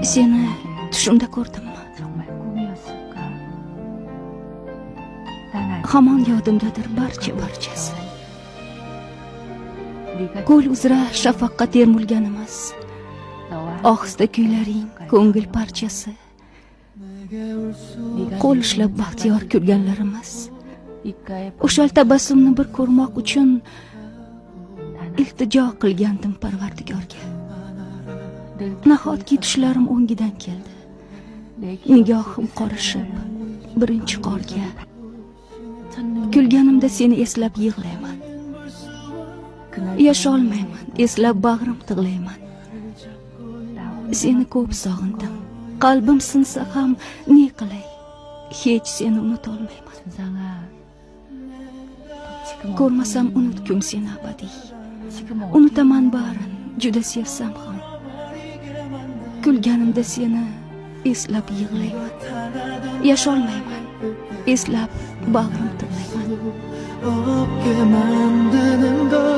Seni tushimda ko'rdimmi? 정말 꿈이었을까? Hamon yodimdadir barchasi. 우리가 Ko'l uzra shafaqqa termulganimiz, 너와 ohista kuylaring ko'ngil parchasi. Qo'l ishlab baxtiyor kulganlarimiz, 입가에 o'shal tabassumni bir ko'rmoq uchun iltijo qilgandim Parvardigorga. Nahotki tushlarim o'ngidan keldi, nigohim qorishib birinchi qorga. Kulganimda seni eslab yig'layman, yasholmayman, eslab bag'rim tig'layman. Seni ko'p sog'indim, qalbim sinsa ham ne qilay, hech seni unutolmayman. 준상아, Ko'rmasam unutgum seni abadiy, 지금 unutaman barin, juda sevsam ham. Kulganimda seni eslab yig'layman, yasholmayman, eslab bag'rim tig'layman. 없게 만드는 걸